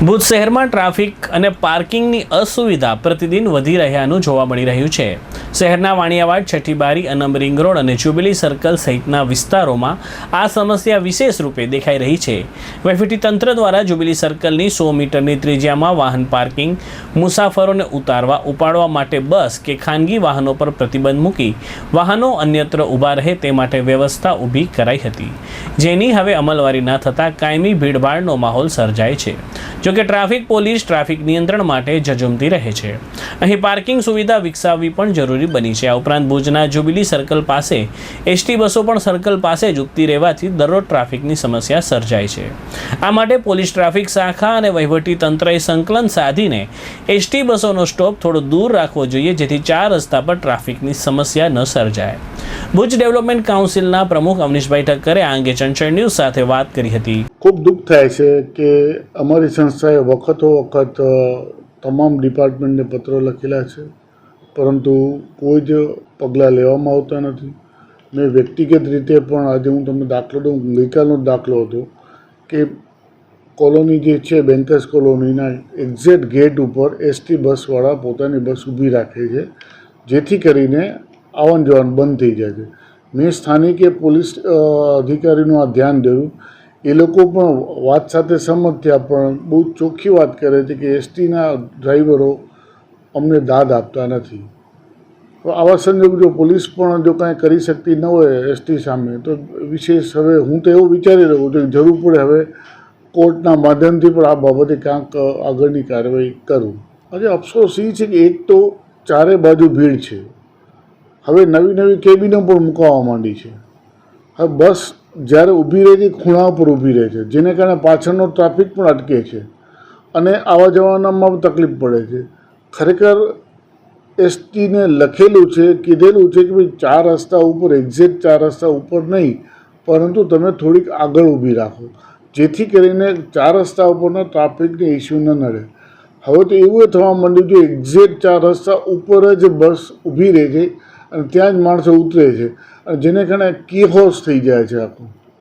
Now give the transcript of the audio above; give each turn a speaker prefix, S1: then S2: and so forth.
S1: ભુજ શહેરમાં ટ્રાફિક અને પાર્કિંગની અસુવિધા પ્રતિદિન વધી રહ્યાનું જોવા મળી રહ્યું છે। શહેરના વાણિયાવાડ, છઠ્ઠીબારી, અનમ રિંગ રોડ અને જ્યુબિલી સર્કલ સહિતના વિસ્તારોમાં આ સમસ્યા વિશેષ રૂપે દેખાઈ રહી છે। વહીવટીતંત્ર દ્વારા જ્યુબિલી સર્કલની 100 મીટરની ત્રિજ્યામાં વાહન પાર્કિંગ, મુસાફરોને ઉતારવા ઉપાડવા માટે બસ કે ખાનગી વાહનો પર પ્રતિબંધ મૂકી વાહનો અન્યત્ર ઊભા રહે તે માટે વ્યવસ્થા ઊભી કરાઈ હતી, જેની હવે અમલવારી ન થતાં કાયમી ભીડભાડનો માહોલ સર્જાય છે। જોકે ટ્રાફિક પોલીસ ટ્રાફિક નિયંત્રણ માટે ઝઝૂમતી રહે છે। અહીં પાર્કિંગ સુવિધા વિકસાવવી પણ જરૂરી બની છે। આ ઉપરાંત ભુજના જ્યુબિલી સર્કલ પાસે એસટી બસો પણ સર્કલ પાસે જ ઊભતી રહેવાથી દરરોજ ટ્રાફિકની સમસ્યા સર્જાય છે। આ માટે પોલીસ ટ્રાફિક શાખા અને વહીવટી તંત્રએ સંકલન સાધીને એસટી બસોનો સ્ટોપ થોડો દૂર રાખવો જોઈએ, જેથી 4 રસ્તા પર ટ્રાફિકની સમસ્યા ન સર્જાય। ભુજ ડેવલપમેન્ટ કાઉન્સિલના પ્રમુખ અવનીશભાઈ ઠક્કરે આ અંગે ચંચળ ન્યૂઝ સાથે વાત કરી હતી।
S2: ખૂબ દુઃખ થાય છે કે અમારી સંસ્થાએ વખતો વખત તમામ ડિપાર્ટમેન્ટને પત્રો લખેલા છે, પરંતુ કોઈ જ પગલાં લેવામાં આવતા નથી। મેં વ્યક્તિગત રીતે પણ આજે હું તમને દાખલો દઉં, ગઈકાલનો દાખલો હતો કે કોલોની જે છે બેન્કર્સ કોલોનીના એક્ઝેક્ટ ગેટ ઉપર એસટી બસવાળા પોતાની બસ ઊભી રાખે છે, જેથી કરીને આવન જવાનું બંધ થઈ જાય છે। મેં સ્થાનિકે પોલીસ અધિકારીનું આ ધ્યાન દોર્યું, એ લોકો પણ વાત સાથે સંમત થયા, પણ બહુ ચોખ્ખી વાત કરે છે કે એસટીના ડ્રાઈવરો અમને દાદ આપતા નથી। તો આવા સંજોગો જો પોલીસ પણ જો કાંઈ કરી શકતી ન હોય એસટી સામે, તો વિશેષ હવે હું તો એવું વિચારી રહ્યો છું કે જરૂર પડે હવે કોર્ટના માધ્યમથી પણ આ બાબતે ક્યાંક આગળની કાર્યવાહી કરું। આજે અફસોસ એ છે કે એક તો ચારે બાજુ ભીડ છે, હવે નવી નવી કેબિનો પણ મૂકવા માંડી છે। હવે બસ જ્યારે ઊભી રહે છે ખૂણા પર ઊભી રહે છે, જેને કારણે પાછળનો ટ્રાફિક પણ અટકે છે અને આવવા જવાનામાં પણ તકલીફ પડે છે। ખરેખર એસટીને લખેલું છે, કીધેલું છે કે ભાઈ 4 રસ્તા ઉપર, એક્ઝેક્ટ 4 રસ્તા ઉપર નહીં, પરંતુ તમે થોડીક આગળ ઊભી રાખો, જેથી કરીને 4 રસ્તા ઉપરના ટ્રાફિકને ઇસ્યુ ન નડે। હવે તો એવું થવા માંડ્યું છે એક્ઝેક્ટ 4 રસ્તા ઉપર જ બસ ઊભી રહે છે અને ત્યાં જ માણસો ઉતરે છે, અને જેને કારણે કેહોસ થઈ જાય છે આખું।